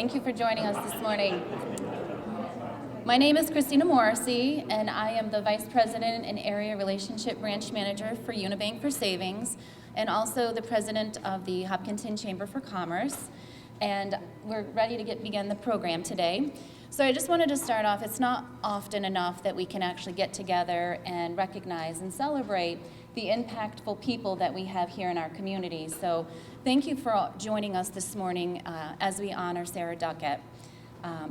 Thank you for joining us this morning. My name is Christina Morrissey, and I am the Vice President and Area Relationship Branch Manager for Unibank for Savings, and also the President of the Hopkinton Chamber for Commerce. And we're ready to begin the program today. So I just wanted to start off, it's not often enough that we can actually get together and recognize and celebrate the impactful people that we have here in our community. So thank you for joining us this morning as we honor Sarah Duckett.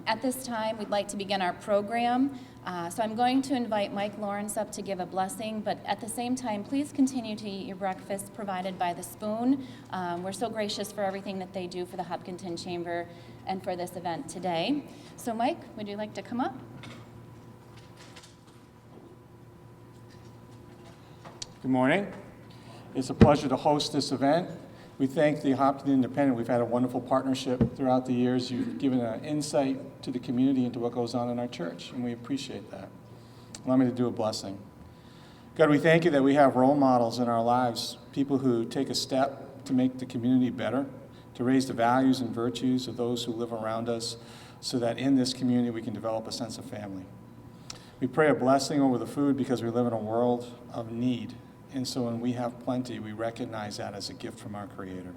At this time, we'd like to begin our program. So I'm going to invite Mike Lawrence up to give a blessing, but at the same time, please continue to eat your breakfast provided by the Spoon. We're so gracious for everything that they do for the Hopkinton Chamber and for this event today. So Mike, would you like to come up? Good morning. It's a pleasure to host this event. We thank the Hopkinton Independent. We've had a wonderful partnership throughout the years. You've given an insight to the community into what goes on in our church, and we appreciate that. Allow me to do a blessing. God, we thank you that we have role models in our lives, people who take a step to make the community better, to raise the values and virtues of those who live around us, so that in this community we can develop a sense of family. We pray a blessing over the food because we live in a world of need. And so when we have plenty, we recognize that as a gift from our Creator.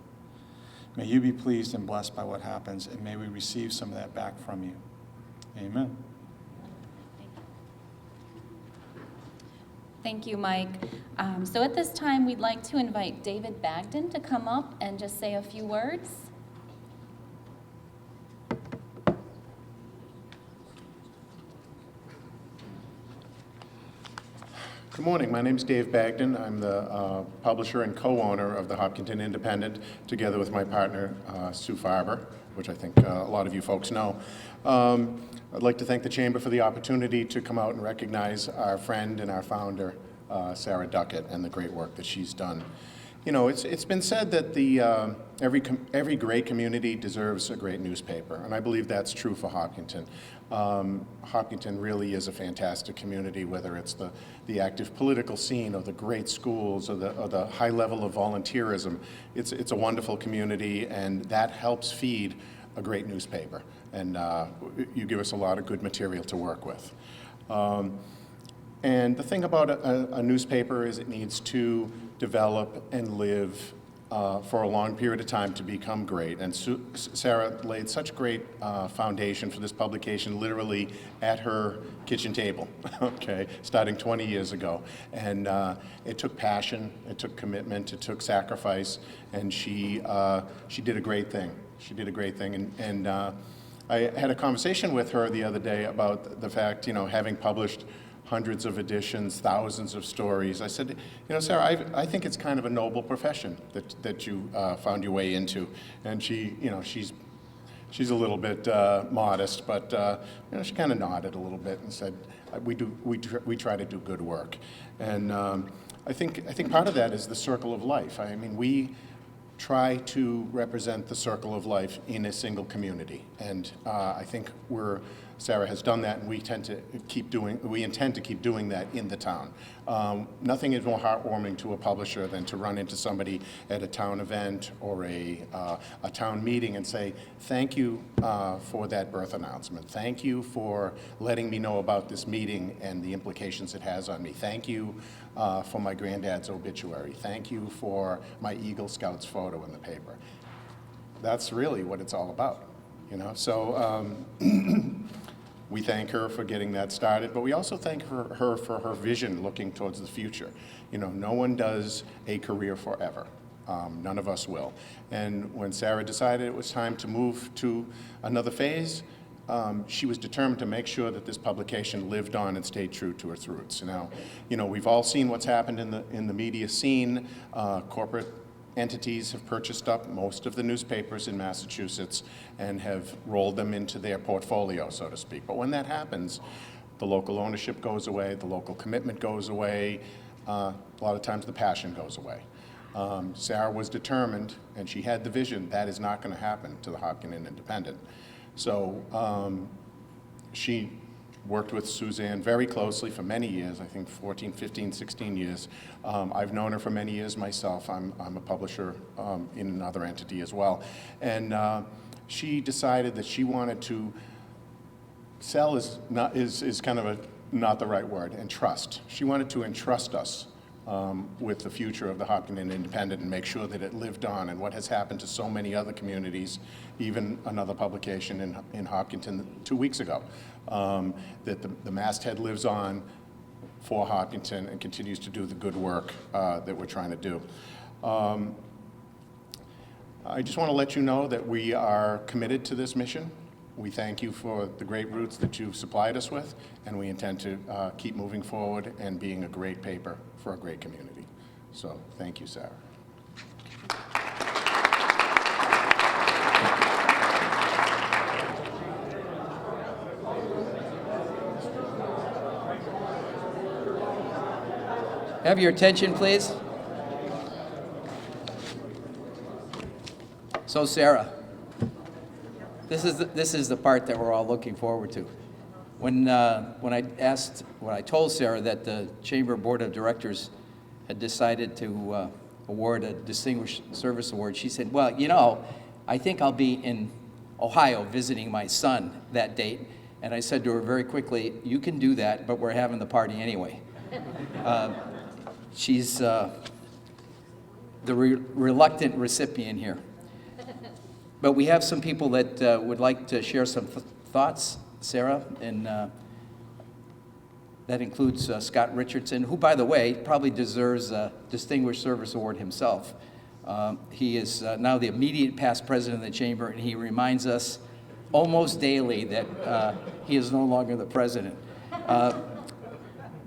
May you be pleased and blessed by what happens, and may we receive some of that back from you. Amen. Thank you, Mike. So at this time, we'd like to invite David Bagden to come up and just say a few words. Good morning. My name is Dave Bagden. I'm the publisher and co-owner of the Hopkinton Independent, together with my partner, Sue Farber, which I think a lot of you folks know. I'd like to thank the Chamber for the opportunity to come out and recognize our friend and our founder, Sarah Duckett, and the great work that she's done. You know, it's been said that every great community deserves a great newspaper, and I believe that's true for Hopkinton. Hopkinton really is a fantastic community, whether it's the active political scene or the great schools or the high level of volunteerism. It's a wonderful community, and that helps feed a great newspaper. And you give us a lot of good material to work with. And the thing about a newspaper is it needs to develop and live for a long period of time to become great. And Sarah laid such great foundation for this publication literally at her kitchen table, okay, starting 20 years ago. And it took passion, it took commitment, it took sacrifice, and she did a great thing. She did a great thing. And I had a conversation with her the other day about the fact, you know, having published hundreds of editions, thousands of stories. I said, you know, Sarah, I think it's kind of a noble profession that you found your way into. And she, you know, she's a little bit modest, but you know, she kind of nodded a little bit and said, we try to do good work. And I think part of that is the circle of life. I mean, we try to represent the circle of life in a single community, and I think Sarah has done that, and we intend to keep doing that in the town. Nothing is more heartwarming to a publisher than to run into somebody at a town event or a town meeting and say, thank you for that birth announcement. Thank you for letting me know about this meeting and the implications it has on me. Thank you for my granddad's obituary. Thank you for my Eagle Scouts photo in the paper. That's really what it's all about, you know? So we thank her for getting that started, but we also thank her for her vision looking towards the future. You know, no one does a career forever. None of us will. And when Sarah decided it was time to move to another phase, she was determined to make sure that this publication lived on and stayed true to its roots. Now, you know, we've all seen what's happened in the media scene. Corporate entities have purchased up most of the newspapers in Massachusetts and have rolled them into their portfolio, so to speak. But when that happens, the local ownership goes away, the local commitment goes away, a lot of times the passion goes away. Sarah was determined, and she had the vision, that is not going to happen to the Hopkinton Independent. So she worked with Suzanne very closely for many years, I think 14, 15, 16 years. I've known her for many years myself. I'm a publisher in another entity as well. And she decided that she wanted to sell is kind of not the right word, and trust. She wanted to entrust us with the future of the Hopkinton Independent and make sure that it lived on, and what has happened to so many other communities, even another publication in Hopkinton 2 weeks ago, that the masthead lives on for Hopkinton and continues to do the good work that we're trying to do. I just want to let you know that we are committed to this mission. We thank you for the great routes that you've supplied us with, and we intend to keep moving forward and being a great paper for a great community. So thank you, Sarah. Have your attention, please. So, Sarah, this is the part that we're all looking forward to. When I told Sarah that the Chamber Board of Directors had decided to award a Distinguished Service Award, she said, "Well, you know, I think I'll be in Ohio visiting my son that date." And I said to her very quickly, "You can do that, but we're having the party anyway." She's the reluctant recipient here. But we have some people that would like to share some thoughts, Sarah, and that includes Scott Richardson, who, by the way, probably deserves a Distinguished Service Award himself. He is now the immediate past president of the Chamber, and he reminds us almost daily that he is no longer the president.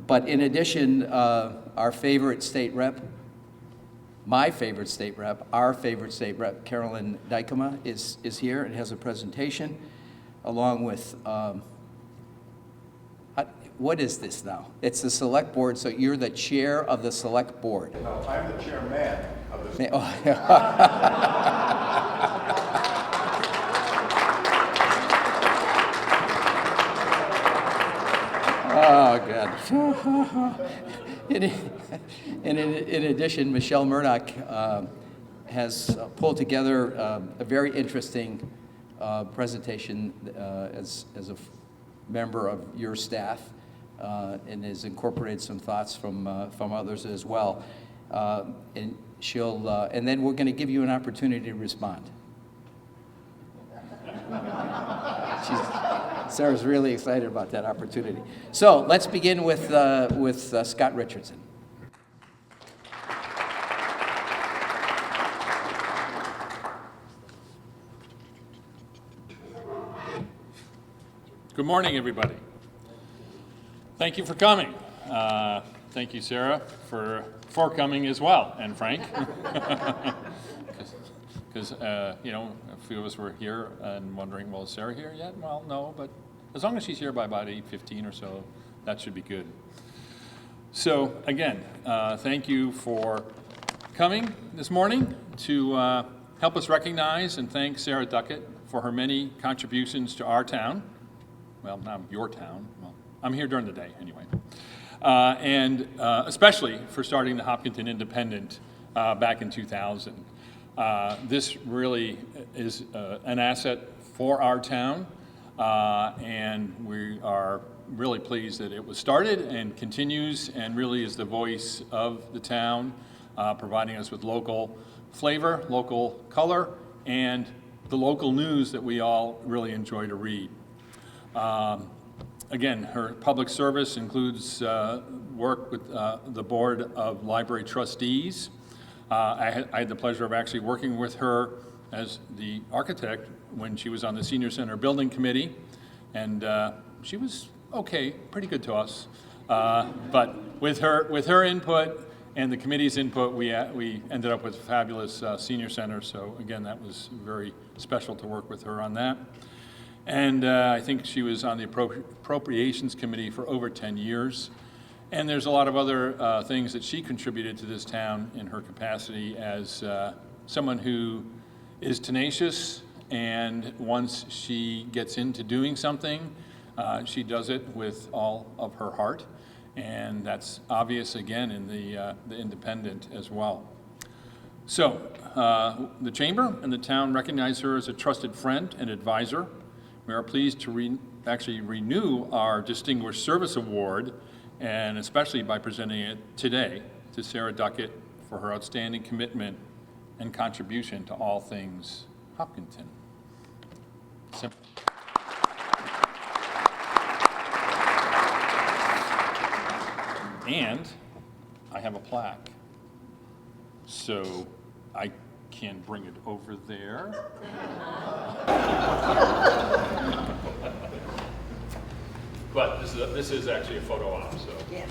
But in addition, our favorite state rep, my favorite state rep, our favorite state rep, Carolyn Dykema, is here and has a presentation, along with, what is this now? It's the select board, so you're the chair of the select board. No, I'm the chairman of this. Oh, God. In addition, Michelle Murdoch has pulled together a very interesting presentation as a member of your staff, and has incorporated some thoughts from others as well. And and then we're going to give you an opportunity to respond. Sarah's really excited about that opportunity. So let's begin with Scott Richardson. Good morning, everybody. Thank you for coming. Thank you, Sarah, for coming as well, and Frank. Because, you know, a few of us were here and wondering, well, is Sarah here yet? Well, no, but as long as she's here by about 8:15 or so, that should be good. So, again, thank you for coming this morning to help us recognize and thank Sarah Duckett for her many contributions to our town. Well, not your town. Well, I'm here during the day anyway. And especially for starting the Hopkinton Independent back in 2000. This really is an asset for our town, and we are really pleased that it was started and continues and really is the voice of the town, providing us with local flavor, local color, and the local news that we all really enjoy to read. Again, her public service includes work with the Board of Library Trustees. I had the pleasure of actually working with her as the architect when she was on the Senior Center Building Committee, and she was okay, pretty good to us. But with her input and the committee's input, we ended up with a fabulous senior center. So again, that was very special to work with her on that. And I think she was on the Appropriations Committee for over 10 years. And there's a lot of other things that she contributed to this town in her capacity as someone who is tenacious, and once she gets into doing something, she does it with all of her heart. And that's obvious, again, in the Independent as well. So, the Chamber and the town recognize her as a trusted friend and advisor. We are pleased to actually renew our Distinguished Service Award, and especially by presenting it today to Sarah Duckett for her outstanding commitment and contribution to all things Hopkinton. Simple. And I have a plaque, so I can bring it over there. But this is actually a photo op, so. Yeah.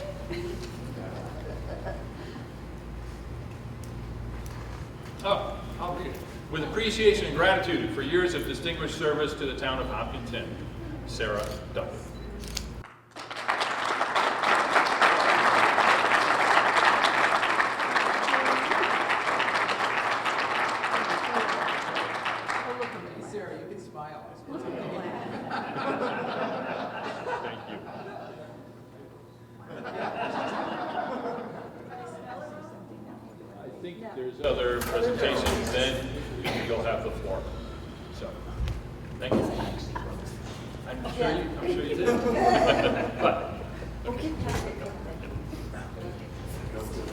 Oh, I'll read it. With appreciation and gratitude for years of distinguished service to the town of Hopkinton, Sarah Duckett. Sarah, you can smile. Thank you. I think there's other presentations, then you'll have the floor. So, thank you. I'm sure you did. But,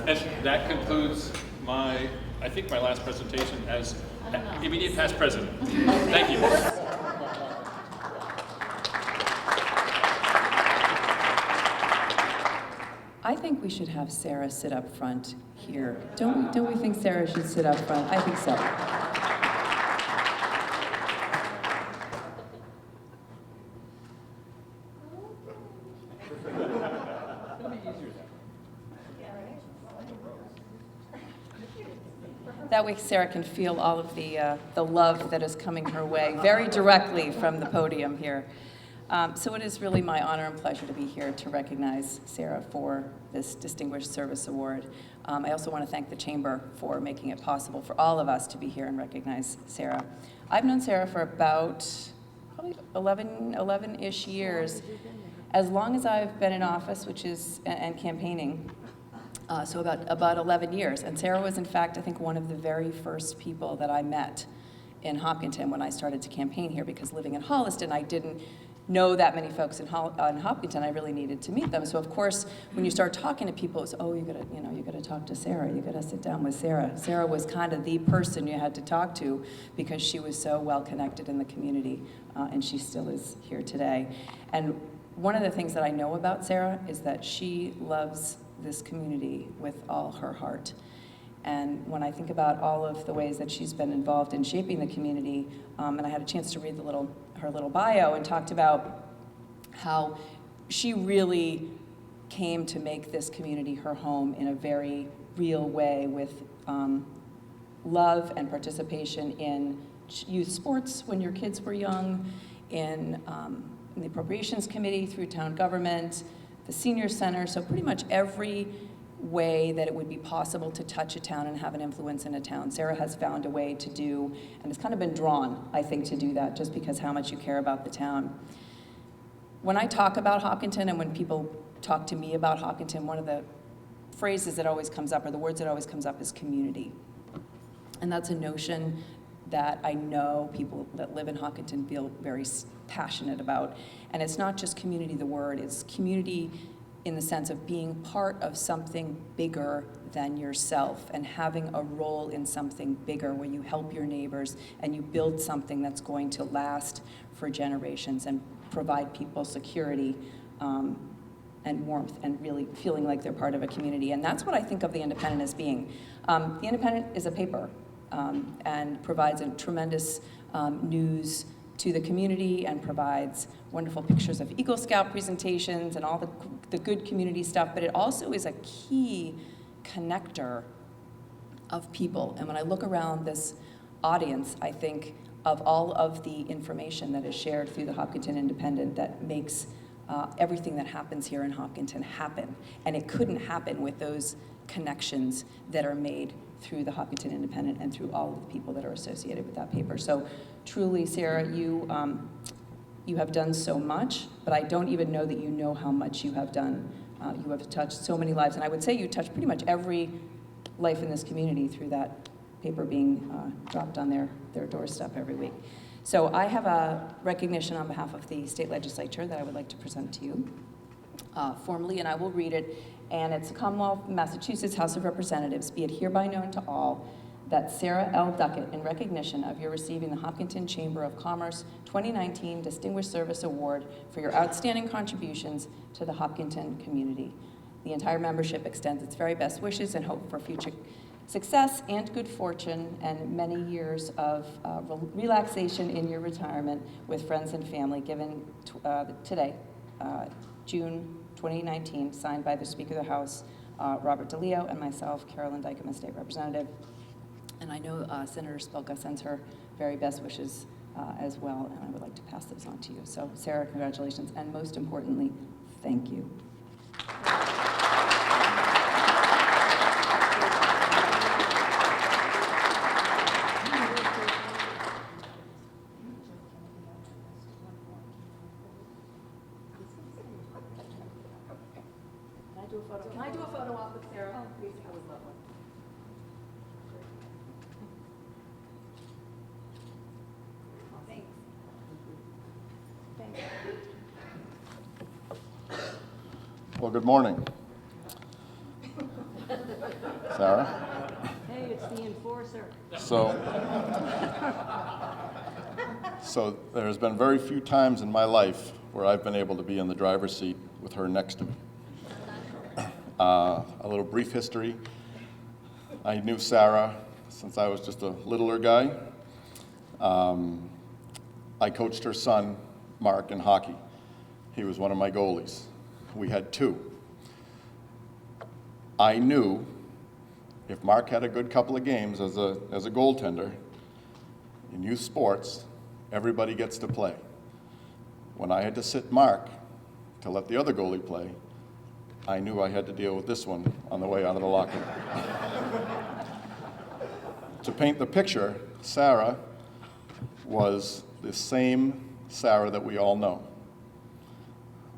and that concludes I think my last presentation as immediate past president. Thank you. I think we should have Sarah sit up front here. Don't we think Sarah should sit up front? I think so. That way Sarah can feel all of the love that is coming her way very directly from the podium here. So it is really my honor and pleasure to be here to recognize Sarah for this Distinguished Service Award. I also want to thank the Chamber for making it possible for all of us to be here and recognize Sarah. I've known Sarah for about probably 11-ish years, as long as I've been in office, which is, and campaigning. So about 11 years. And Sarah was, in fact, I think one of the very first people that I met in Hopkinton when I started to campaign here, because living in Holliston, I didn't know that many folks in Hopkinton. I really needed to meet them. So of course, when you start talking to people, it's, oh, you gotta talk to Sarah. You gotta sit down with Sarah. Sarah was kind of the person you had to talk to because she was so well connected in the community, and she still is here today. And one of the things that I know about Sarah is that she loves this community with all her heart. And when I think about all of the ways that she's been involved in shaping the community, and I had a chance to read her little bio and talked about how she really came to make this community her home in a very real way with love and participation in youth sports when your kids were young, in the Appropriations Committee through town government, the senior center, so pretty much every way that it would be possible to touch a town and have an influence in a town. Sarah has found a way to do, and has kind of been drawn, I think, to do that just because how much you care about the town. When I talk about Hopkinton and when people talk to me about Hopkinton, one of the phrases that always comes up, or the words that always comes up, is community. And that's a notion that I know people that live in Hopkinton feel very passionate about. And it's not just community, the word, it's community in the sense of being part of something bigger than yourself and having a role in something bigger where you help your neighbors and you build something that's going to last for generations and provide people security and warmth and really feeling like they're part of a community. And that's what I think of the Independent as being. The Independent is a paper and provides a tremendous news to the community and provides wonderful pictures of Eagle Scout presentations and all the good community stuff, but it also is a key connector of people. And when I look around this audience, I think of all of the information that is shared through the Hopkinton Independent that makes everything that happens here in Hopkinton happen. And it couldn't happen with those connections that are made through the Hopkinton Independent and through all of the people that are associated with that paper. So truly, Sarah, you have done so much, but I don't even know that you know how much you have done. You have touched so many lives, and I would say you touched pretty much every life in this community through that paper being dropped on their doorstep every week. So I have a recognition on behalf of the state legislature that I would like to present to you formally, and I will read it. And it's Commonwealth of Massachusetts House of Representatives, be it hereby known to all that Sarah L. Duckett, in recognition of your receiving the Hopkinton Chamber of Commerce 2019 Distinguished Service Award for your outstanding contributions to the Hopkinton community. The entire membership extends its very best wishes and hope for future success and good fortune and many years of relaxation in your retirement with friends and family, given today, June 2019, signed by the Speaker of the House, Robert DeLeo, and myself, Carolyn Dykeman, State Representative. And I know Senator Spilka sends her very best wishes as well, and I would like to pass those on to you. So, Sarah, congratulations, and most importantly, thank you. Can I do a photo op with Sarah? Oh, please, I would love one. Thanks. Thanks. Well, good morning. Sarah? Hey, it's the enforcer. So there's been very few times in my life where I've been able to be in the driver's seat with her next to me. A little brief history. I knew Sarah since I was just a littler guy. I coached her son, Mark, in hockey. He was one of my goalies. We had two. I knew if Mark had a good couple of games as a goaltender, in youth sports, everybody gets to play. When I had to sit Mark to let the other goalie play, I knew I had to deal with this one on the way out of the locker room. To paint the picture, Sarah was the same Sarah that we all know.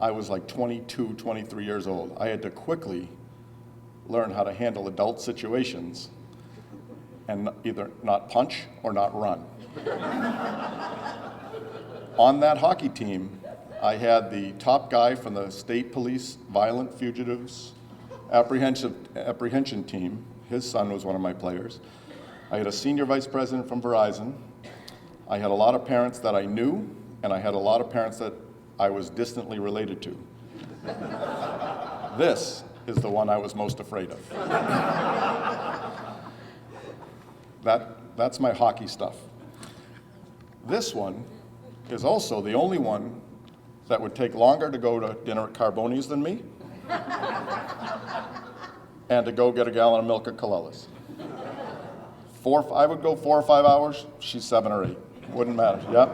I was like 22, 23 years old. I had to quickly learn how to handle adult situations and either not punch or not run. On that hockey team, I had the top guy from the state police violent fugitives apprehension team. His son was one of my players. I had a senior vice president from Verizon. I had a lot of parents that I knew, and I had a lot of parents that I was distantly related to. This is the one I was most afraid of. That's my hockey stuff. This one is also the only one that would take longer to go to dinner at Carboni's than me, and to go get a gallon of milk at Colella's. I would go 4 or 5 hours, she's 7 or 8. Wouldn't matter, yeah?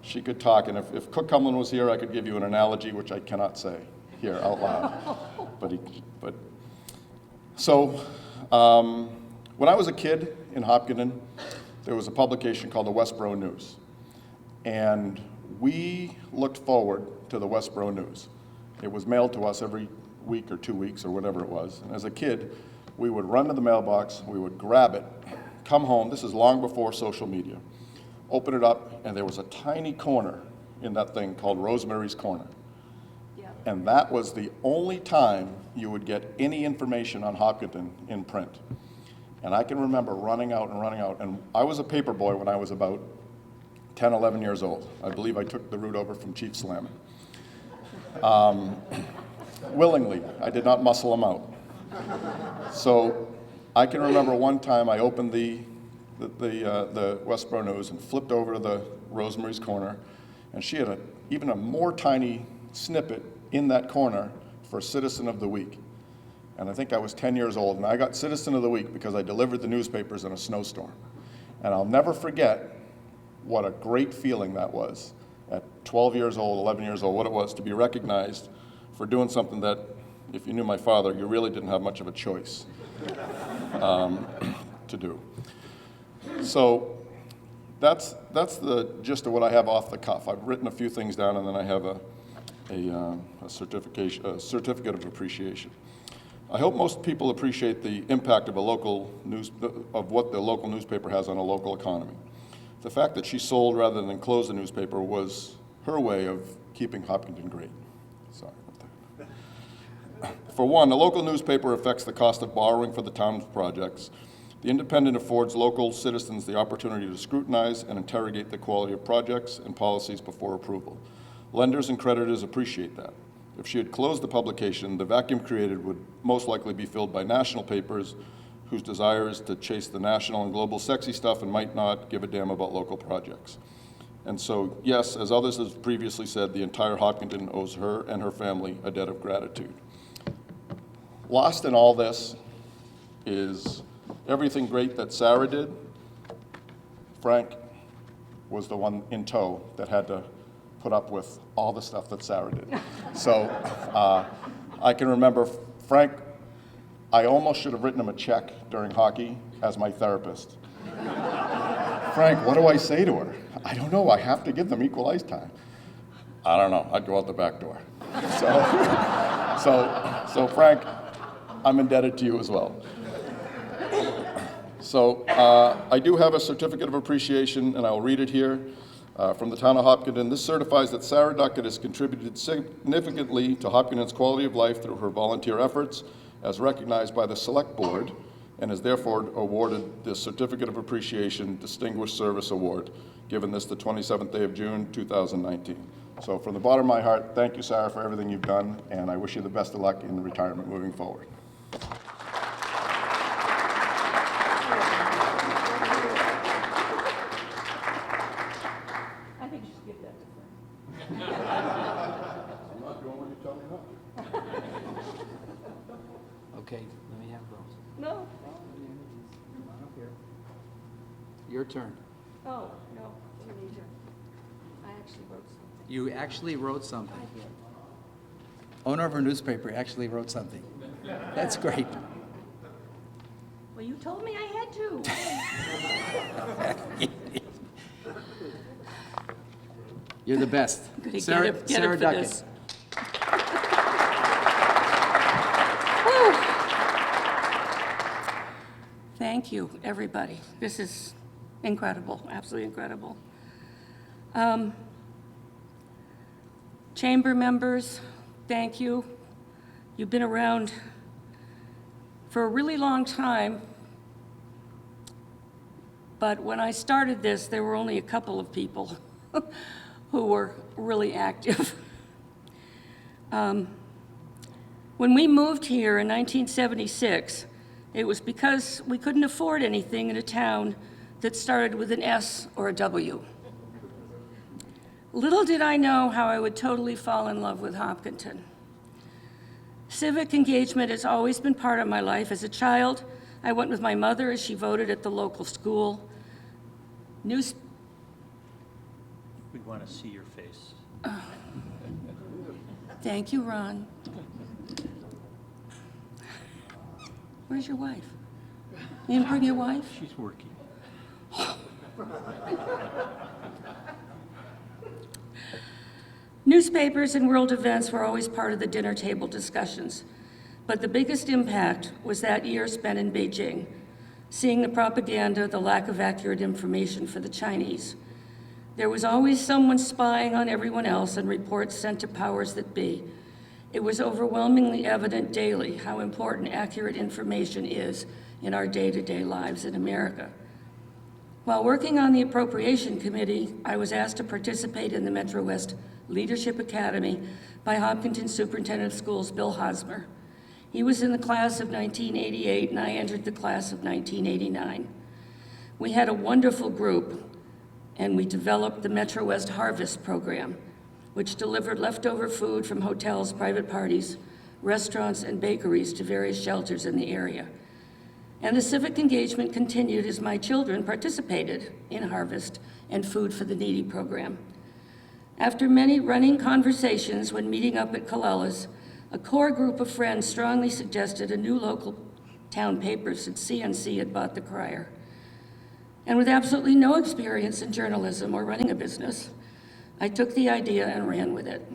She could talk, and if Cook Cumlin was here, I could give you an analogy, which I cannot say here out loud. When I was a kid in Hopkinton, there was a publication called the Westboro News. And we looked forward to the Westboro News. It was mailed to us every week or 2 weeks or whatever it was. And as a kid, we would run to the mailbox, we would grab it, come home, this is long before social media, open it up, and there was a tiny corner in that thing called Rosemary's Corner. Yeah. And that was the only time you would get any information on Hopkinton in print. And I can remember running out, and I was a paper boy when I was about 10, 11 years old. I believe I took the route over from Chief Slammin. Willingly, I did not muscle them out. So I can remember one time I opened the Westboro News and flipped over to the Rosemary's Corner, and she had even a more tiny snippet in that corner for Citizen of the Week. And I think I was 10 years old, and I got Citizen of the Week because I delivered the newspapers in a snowstorm. And I'll never forget what a great feeling that was at 12 years old, 11 years old, what it was to be recognized for doing something that, if you knew my father, you really didn't have much of a choice to do. So that's the gist of what I have off the cuff. I've written a few things down, and then I have a certificate of appreciation. I hope most people appreciate the impact of what the local newspaper has on a local economy. The fact that she sold rather than closed the newspaper was her way of keeping Hopkinton great. Sorry about that. For one, a local newspaper affects the cost of borrowing for the town's projects. The Independent affords local citizens the opportunity to scrutinize and interrogate the quality of projects and policies before approval. Lenders and creditors appreciate that. If she had closed the publication, the vacuum created would most likely be filled by national papers whose desire is to chase the national and global sexy stuff and might not give a damn about local projects. And so, yes, as others have previously said, the entire Hopkinton owes her and her family a debt of gratitude. Lost in all this is everything great that Sarah did. Frank was the one in tow that had to put up with all the stuff that Sarah did. So I can remember Frank, I almost should have written him a check during hockey as my therapist. Frank, what do I say to her? I don't know, I have to give them equal ice time. I don't know, I'd go out the back door. So Frank, I'm indebted to you as well. So I do have a certificate of appreciation, and I'll read it here. From the town of Hopkinton, this certifies that Sarah Duckett has contributed significantly to Hopkinton's quality of life through her volunteer efforts, as recognized by the Select Board, and is therefore awarded the Certificate of Appreciation Distinguished Service Award, given this the 27th day of June, 2019. So from the bottom of my heart, thank you, Sarah, for everything you've done, and I wish you the best of luck in retirement moving forward. I think you should give that to Frank. I'm not doing what you tell me not to. Okay, let me have those. No, no. Come on up here. Your turn. Oh, no, you need to. I actually wrote something. You actually wrote something. I did. Owner of a newspaper actually wrote something. That's great. Well, you told me I had to. You're the best. Gonna Sarah, get Sarah it for Duckett. this. Woo. Thank you, everybody. This is incredible, absolutely incredible. Chamber members, thank you. You've been around for a really long time, but when I started this, there were only a couple of people who were really active. When we moved here in 1976, it was because we couldn't afford anything in a town that started with an S or a W. Little did I know how I would totally fall in love with Hopkinton. Civic engagement has always been part of my life. As a child, I went with my mother as she voted at the local school. We want to see your face. Thank you, Ron. Where's your wife? You didn't bring your wife? She's working. Newspapers and world events were always part of the dinner table discussions, but the biggest impact was that year spent in Beijing, seeing the propaganda, the lack of accurate information for the Chinese. There was always someone spying on everyone else and reports sent to powers that be. It was overwhelmingly evident daily how important accurate information is in our day-to-day lives in America. While working on the Appropriation Committee, I was asked to participate in the Metro West Leadership Academy by Hopkinton Superintendent of Schools Bill Hosmer. He was in the class of 1988 and I entered the class of 1989. We had a wonderful group and we developed the Metro West Harvest Program, which delivered leftover food from hotels, private parties, restaurants, and bakeries to various shelters in the area. And the civic engagement continued as my children participated in Harvest and Food for the Needy program. After many running conversations when meeting up at Collella's, a core group of friends strongly suggested a new local town paper since CNC had bought the Crier. And with absolutely no experience in journalism or running a business, I took the idea and ran with it.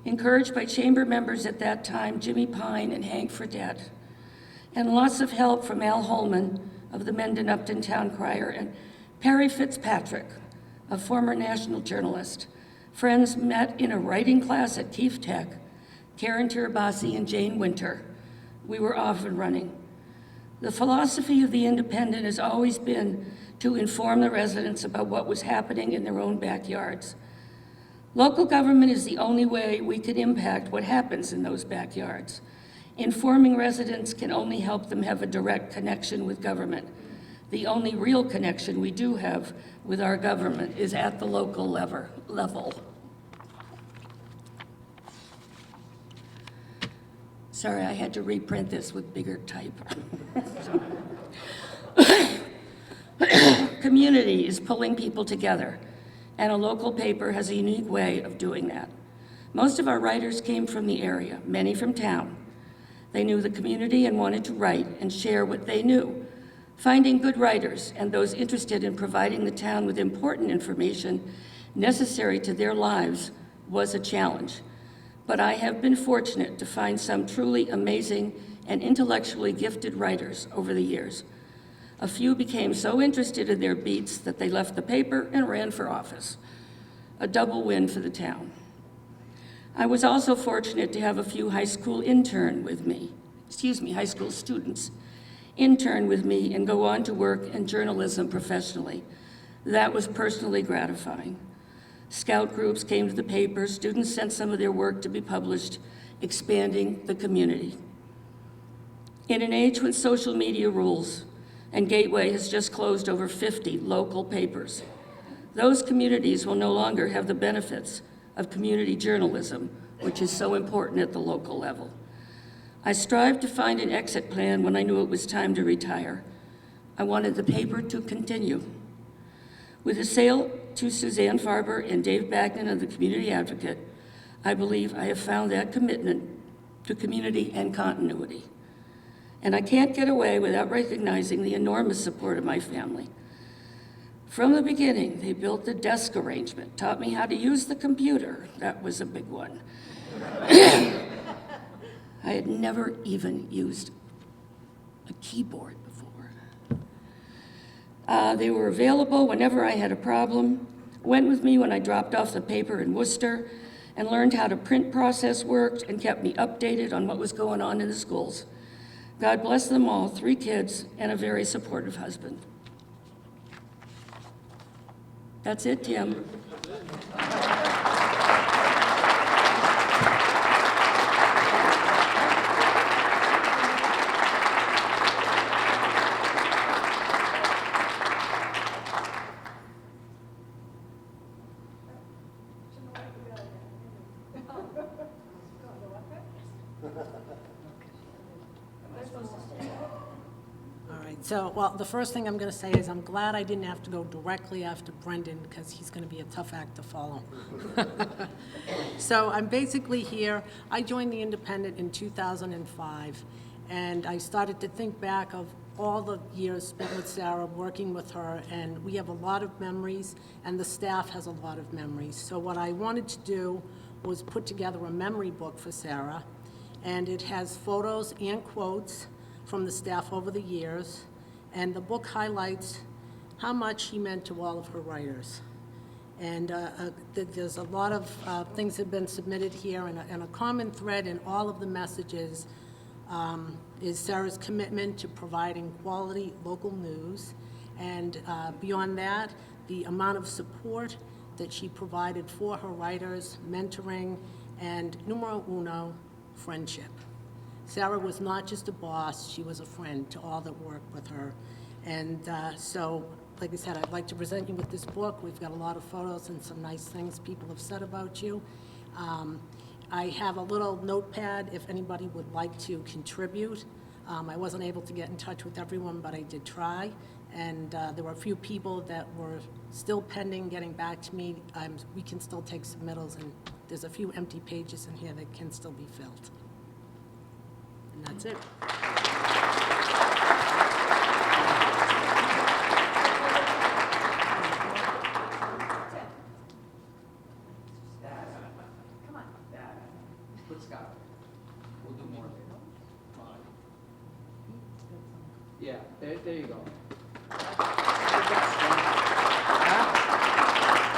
encouraged by chamber members at that time, Jimmy Pine and Hank Fredette, and lots of help from Al Holman of the Mendon Upton Town Crier and Perry Fitzpatrick, a former national journalist. Friends met in a writing class at Keefe Tech, Karen Tirabassi and Jane Winter. We were off and running. The philosophy of the Independent has always been to inform the residents about what was happening in their own backyards. Local government is the only way we can impact what happens in those backyards. Informing residents can only help them have a direct connection with government. The only real connection we do have with our government is at the local level. Sorry, I had to reprint this with bigger type. Community is pulling people together, and a local paper has a unique way of doing that. Most of our writers came from the area, many from town. They knew the community and wanted to write and share what they knew. Finding good writers and those interested in providing the town with important information necessary to their lives was a challenge. But I have been fortunate to find some truly amazing and intellectually gifted writers over the years. A few became so interested in their beats that they left the paper and ran for office. A double win for the town. I was also fortunate to have a few high school high school students intern with me and go on to work in journalism professionally. That was personally gratifying. Scout groups came to the paper, students sent some of their work to be published, expanding the community. In an age when social media rules, and Gateway has just closed over 50 local papers, those communities will no longer have the benefits of community journalism, which is so important at the local level. I strived to find an exit plan when I knew it was time to retire. I wanted the paper to continue. With the sale to Suzanne Farber and Dave Bagnan of the Community Advocate, I believe I have found that commitment to community and continuity. And I can't get away without recognizing the enormous support of my family. From the beginning, they built the desk arrangement, taught me how to use the computer. That was a big one. I had never even used a keyboard before. They were available whenever I had a problem, went with me when I dropped off the paper in Worcester, and learned how the print process worked and kept me updated on what was going on in the schools. God bless them all, 3 kids and a very supportive husband. That's it, Tim. All right, so, well, the first thing I'm going to say is I'm glad I didn't have to go directly after Brendan because he's going to be a tough act to follow. So I'm basically here. I joined the Independent in 2005, and I started to think back of all the years spent with Sarah, working with her, and we have a lot of memories, and the staff has a lot of memories. So what I wanted to do was put together a memory book for Sarah, and it has photos and quotes from the staff over the years, and the book highlights how much she meant to all of her writers. And there's a lot of things that have been submitted here, and a common thread in all of the messages is Sarah's commitment to providing quality local news, and beyond that, the amount of support that she provided for her writers, mentoring, and numero uno, friendship. Sarah was not just a boss, she was a friend to all that worked with her. And so, like I said, I'd like to present you with this book. We've got a lot of photos and some nice things people have said about you. I have a little notepad if anybody would like to contribute. I wasn't able to get in touch with everyone, but I did try. And there were a few people that were still pending getting back to me. We can still take submittals, and there's a few empty pages in here that can still be filled. And that's it. Put Scott. We'll do more later. Yeah, there you go.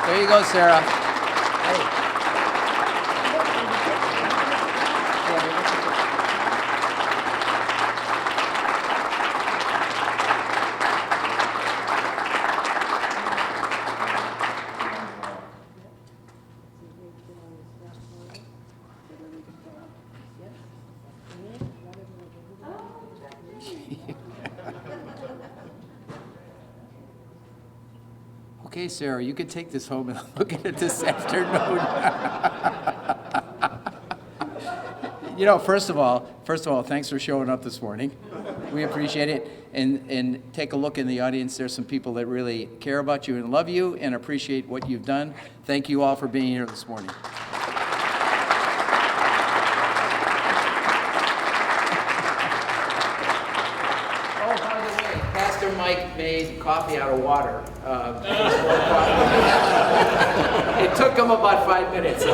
There you go, Sarah. Hey. Okay, Sarah, you can take this home and look at it this afternoon. You know, first of all, thanks for showing up this morning. We appreciate it. And take a look in the audience. There's some people that really care about you and love you and appreciate what you've done. Thank you all for being here this morning. Pastor Mike made coffee out of water. It took him about 5 minutes.